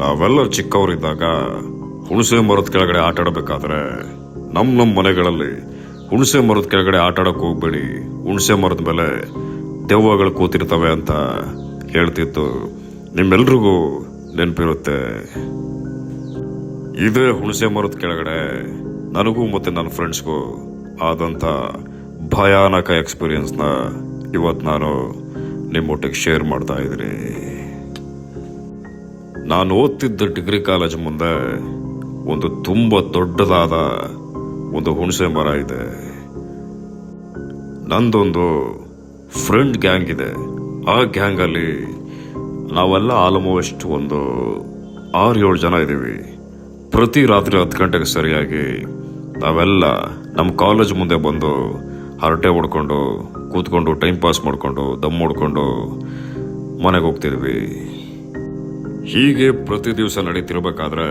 ನಾವೆಲ್ಲ ಚಿಕ್ಕವರಿದ್ದಾಗ ಹುಣಸೆ ಮರದ ಕೆಳಗಡೆ ಆಟ ಆಡಬೇಕಾದ್ರೆ ನಮ್ಮ ಮನೆಗಳಲ್ಲಿ ಹುಣಸೆ ಮರದ ಕೆಳಗಡೆ ಆಟ ಆಡಕ್ ಹೋಗ್ಬೇಡಿ, ಹುಣಸೆ ಮರದ ಮೇಲೆ ದೆವ್ವಗಳು ಕೂತಿರ್ತವೆ ಅಂತ ಹೇಳ್ತಿತ್ತು. ನಿಮ್ಮೆಲ್ರಿಗೂ ನೆನಪಿರುತ್ತೆ. ಇದೇ ಹುಣಸೆ ಮರದ ಕೆಳಗಡೆ ನನಗೂ ಮತ್ತೆ ನನ್ನ ಫ್ರೆಂಡ್ಸ್ಗೂ ಆದಂತ ಭಯಾನಕ ಎಕ್ಸ್ಪೀರಿಯನ್ಸ್ನ ಇವತ್ತು ನಾನು ನಿಮ್ಮೊಟ್ಟಿಗೆ ಶೇರ್ ಮಾಡ್ತಾ ಇದ್ದೀನಿ. ನಾನು ಓದ್ತಿದ್ದ ಡಿಗ್ರಿ ಕಾಲೇಜ್ ಮುಂದೆ ಒಂದು ತುಂಬಾ ದೊಡ್ಡದಾದ ಒಂದು ಹುಣಸೆ ಮರ ಇದೆ. ನಂದೊಂದು ಫ್ರೆಂಡ್ ಗ್ಯಾಂಗ್ ಇದೆ. ಆ ಗ್ಯಾಂಗ್ ಅಲ್ಲಿ ನಾವೆಲ್ಲ ಆಲ್ಮೋಸ್ಟ್ ಒಂದು 6-7 ಜನ ಇದ್ದೀವಿ. ಪ್ರತಿ ರಾತ್ರಿ 10 ಗಂಟೆಗೆ ಸರಿಯಾಗಿ ನಾವೆಲ್ಲ ನಮ್ಮ ಕಾಲೇಜ್ ಮುಂದೆ ಬಂದು ಹರಟೆ ಹೊಡ್ಕೊಂಡು ಕೂತ್ಕೊಂಡು ಟೈಮ್ ಪಾಸ್ ಮಾಡ್ಕೊಂಡು ದಮ್ ಹೊಡ್ಕೊಂಡು ಮನೆಗೆ ಹೋಗ್ತಿದ್ವಿ. ಹೀಗೆ ಪ್ರತಿ ದಿವಸ ನಡೀತಿರ್ಬೇಕಾದ್ರೆ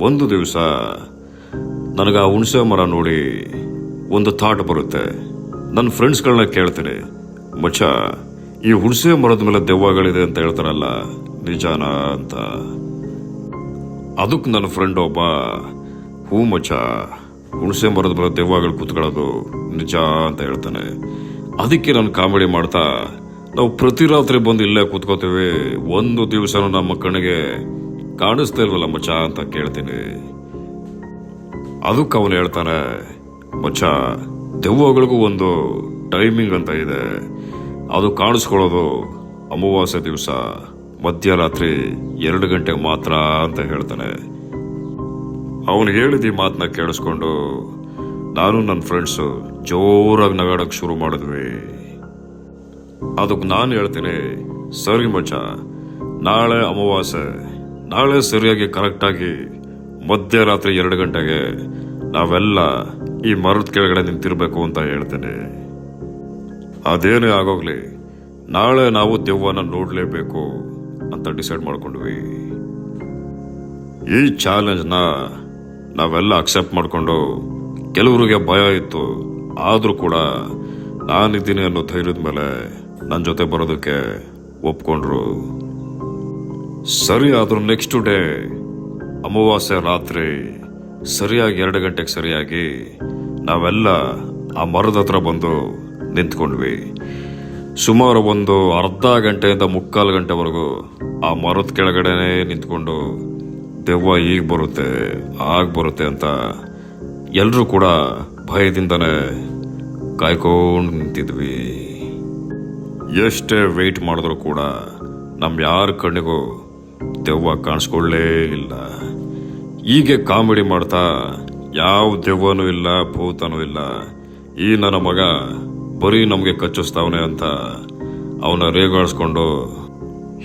ಒಂದು ದಿವಸ ನನಗೆ ಆ ಹುಣಸೆ ಮರ ನೋಡಿ ಒಂದು ಥಾಟ್ ಬರುತ್ತೆ. ನನ್ನ ಫ್ರೆಂಡ್ಸ್ಗಳನ್ನ ಕೇಳ್ತೀನಿ, ಮಚ್ಚ ಈ ಹುಣಸೆ ಮರದ ಮೇಲೆ ದೆವ್ವಗಳಿದೆ ಅಂತ ಹೇಳ್ತಾರಲ್ಲ, ನಿಜಾನ ಅಂತ. ಅದಕ್ಕೆ ನನ್ನ ಫ್ರೆಂಡ್ ಒಬ್ಬ, ಹೂ ಮಚ್ಚ, ಹುಣಸೆ ಮರದ ಮೇಲೆ ದೆವ್ವಗಳು ಕೂತ್ಕೊಳ್ಳೋದು ನಿಜ ಅಂತ ಹೇಳ್ತಾನೆ. ಅದಕ್ಕೆ ನಾನು ಕಾಮಿಡಿ ಮಾಡ್ತಾ, ನಾವು ಪ್ರತಿ ರಾತ್ರಿ ಬಂದು ಇಲ್ಲೇ ಕೂತ್ಕೋತೀವಿ, ಒಂದು ದಿವಸ ನಮ್ಮ ಕಣ್ಣಿಗೆ ಕಾಣಿಸ್ತಾ ಇಲ್ವಲ್ಲ ಮಚ್ಚ ಅಂತ ಕೇಳ್ತೀನಿ. ಅದಕ್ಕೆ ಅವನು ಹೇಳ್ತಾನೆ, ಮಚ್ಚ ದೆವ್ವಗಳಿಗೂ ಒಂದು ಟೈಮಿಂಗ್ ಅಂತ ಇದೆ, ಅದು ಕಾಣಿಸ್ಕೊಳ್ಳೋದು ಅಮಾವಾಸ್ಯೆ ದಿವಸ ಮಧ್ಯರಾತ್ರಿ 2 ಗಂಟೆಗೆ ಮಾತ್ರ ಅಂತ ಹೇಳ್ತಾನೆ. ಅವನು ಹೇಳಿದ ಈ ಮಾತನ್ನ ಕೇಳಿಸ್ಕೊಂಡು ನಾನು ನನ್ನ ಫ್ರೆಂಡ್ಸು ಜೋರಾಗಿ ನಗಾಡಕ್ ಶುರು ಮಾಡಿದ್ವಿ. ಅದಕ್ಕೆ ನಾನು ಹೇಳ್ತೀನಿ, ಸರಿ ಮಚ್ಚ, ನಾಳೆ ಅಮಾವಾಸ್ಯೆ, ನಾಳೆ ಸರಿಯಾಗಿ ಕರೆಕ್ಟಾಗಿ ಮಧ್ಯರಾತ್ರಿ 2 ಗಂಟೆಗೆ ನಾವೆಲ್ಲ ಈ ಮರದ ಕೆಳಗಡೆ ನಿಂತಿರ್ಬೇಕು ಅಂತ ಹೇಳ್ತೇನೆ. ಅದೇನೇ ಆಗೋಗ್ಲಿ, ನಾಳೆ ನಾವು ದೆವ್ವನ ನೋಡ್ಲೇಬೇಕು ಅಂತ ಡಿಸೈಡ್ ಮಾಡ್ಕೊಂಡ್ವಿ. ಈ ಚಾಲೆಂಜ್ನ ನಾವೆಲ್ಲ ಅಕ್ಸೆಪ್ಟ್ ಮಾಡ್ಕೊಂಡು, ಕೆಲವರಿಗೆ ಭಯ ಇತ್ತು, ಆದ್ರೂ ಕೂಡ ನಾನಿದ್ದೀನಿ ಅನ್ನೋ ಧೈರ್ಯದ ಮೇಲೆ ನನ್ನ ಜೊತೆ ಬರೋದಕ್ಕೆ ಒಪ್ಕೊಂಡ್ರು. ಸರಿ, ಆದ್ರೂ ನೆಕ್ಸ್ಟ್ ಡೇ ಅಮಾವಾಸ್ಯೆ ರಾತ್ರಿ ಸರಿಯಾಗಿ 2 ಗಂಟೆಗೆ ಸರಿಯಾಗಿ ನಾವೆಲ್ಲ ಆ ಮರದ ಹತ್ರ ಬಂದು ನಿಂತ್ಕೊಂಡ್ವಿ. ಸುಮಾರು ಒಂದು ಅರ್ಧ ಗಂಟೆಯಿಂದ 3/4 ಗಂಟೆವರೆಗೂ ಆ ಮರದ ಕೆಳಗಡೆನೆ ನಿಂತ್ಕೊಂಡು ದೆವ್ವ ಈಗ ಬರುತ್ತೆ ಆಗ ಬರುತ್ತೆ ಅಂತ ಎಲ್ಲರೂ ಕೂಡ ಭಯದಿಂದನೇ ಕಾಯ್ಕೊಂಡು ನಿಂತಿದ್ವಿ. ಎಷ್ಟೇ ವೆಯ್ಟ್ ಮಾಡಿದ್ರು ಕೂಡ ನಮ್ಮ ಯಾರ ಕಣ್ಣಿಗೂ ದೆವ್ವ ಕಾಣಿಸ್ಕೊಳ್ಳೇ ಇಲ್ಲ. ಹೀಗೆ ಕಾಮಿಡಿ ಮಾಡ್ತಾ, ಯಾವ ದೆವ್ವನೂ ಇಲ್ಲ, ಭೂತನೂ ಇಲ್ಲ, ಈ ನನ್ನ ಮಗ ಬರೀ ನಮಗೆ ಕಚ್ಚಿಸ್ತಾವನೆ ಅಂತ ಅವನ ರೇಗಾಡಿಸ್ಕೊಂಡು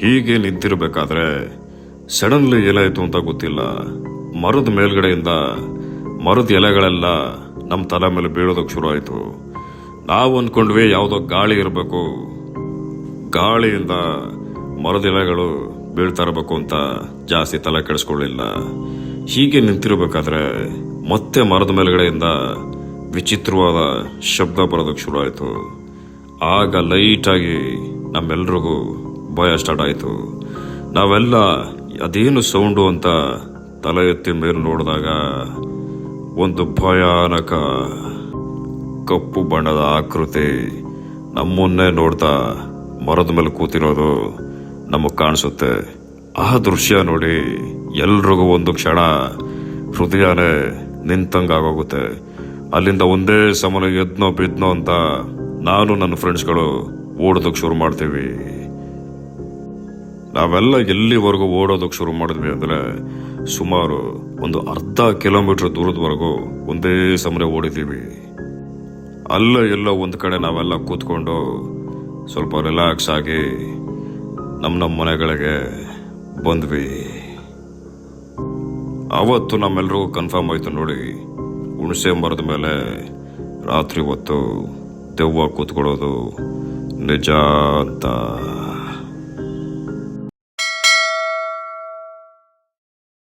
ಹೀಗೆ ನಿಂತಿರ್ಬೇಕಾದ್ರೆ ಸಡನ್ಲಿ ಏನಾಯ್ತು ಅಂತ ಗೊತ್ತಿಲ್ಲ, ಮರದ ಮೇಲ್ಗಡೆಯಿಂದ ಮರದ ಎಲೆಗಳೆಲ್ಲ ನಮ್ಮ ತಲೆ ಮೇಲೆ ಬೀಳೋದಕ್ಕೆ ಶುರು ಆಯ್ತು. ನಾವು ಅನ್ಕೊಂಡ್ವಿ ಯಾವುದೋ ಗಾಳಿ ಇರಬೇಕು, ಗಾಳಿಯಿಂದ ಮರದ ಎಲೆಗಳು ಬೀಳ್ತಾ ಇರಬೇಕು ಅಂತ ಜಾಸ್ತಿ ತಲೆ ಕೆಡಿಸ್ಕೊಳ್ಳಿಲ್ಲ. ಹೀಗೆ ನಿಂತಿರ್ಬೇಕಾದ್ರೆ ಮತ್ತೆ ಮರದ ಮೇಲ್ಗಡೆಯಿಂದ ವಿಚಿತ್ರವಾದ ಶಬ್ದ ಬರೋದಕ್ಕೆ ಶುರು ಆಯಿತು. ಆಗ ಲೈಟಾಗಿ ನಮ್ಮೆಲ್ರಿಗೂ ಭಯ ಸ್ಟಾರ್ಟ್ ಆಯಿತು. ನಾವೆಲ್ಲ ಅದೇನು ಸೌಂಡು ಅಂತ ತಲೆ ಎತ್ತಿ ಮೇಲೆ ನೋಡಿದಾಗ ಒಂದು ಭಯಾನಕ ಕಪ್ಪು ಬಣ್ಣದ ಆಕೃತಿ ನಮ್ಮನ್ನೇ ನೋಡ್ತಾ ಮರದ ಮೇಲೆ ಕೂತಿರೋದು ನಮಗೆ ಕಾಣಿಸುತ್ತೆ. ಆ ದೃಶ್ಯ ನೋಡಿ ಎಲ್ರಿಗೂ ಒಂದು ಕ್ಷಣ ಹೃದಯನೇ ನಿಂತಂಗಾಗೋಗುತ್ತೆ. ಅಲ್ಲಿಂದ ಒಂದೇ ಸಮನ ಎದ್ನೋ ಬಿದ್ನೋ ಅಂತ ನಾನು ನನ್ನ ಫ್ರೆಂಡ್ಸ್ಗಳು ಓಡೋದಕ್ಕೆ ಶುರು ಮಾಡ್ತೀವಿ. ನಾವೆಲ್ಲ ಎಲ್ಲಿವರೆಗೂ ಓಡೋದಕ್ಕೆ ಶುರು ಮಾಡಿದ್ವಿ ಅಂದ್ರೆ ಸುಮಾರು ಒಂದು ಅರ್ಧ ಕಿಲೋಮೀಟರ್ ದೂರದವರೆಗೂ ಒಂದೇ ಸಮನೆ ಓಡಿದ್ದೀವಿ. ಅಲ್ಲ ಎಲ್ಲೋ ಒಂದು ಕಡೆ ನಾವೆಲ್ಲ ಕೂತ್ಕೊಂಡು ಸ್ವಲ್ಪ ರಿಲ್ಯಾಕ್ಸ್ ಆಗಿ ನಮ್ಮ ಮನೆಗಳಿಗೆ ಬಂದ್ವಿ. ಅವತ್ತು ನಮ್ಮೆಲ್ರಿಗೂ ಕನ್ಫರ್ಮ್ ಆಯ್ತು ನೋಡಿ, ಹುಣಸೆ ಮರದ ಮೇಲೆ ರಾತ್ರಿ ಹೊತ್ತು ದೆವ್ವ ಕೂತ್ಕೊಳ್ಳೋದು ನಿಜ ಅಂತ.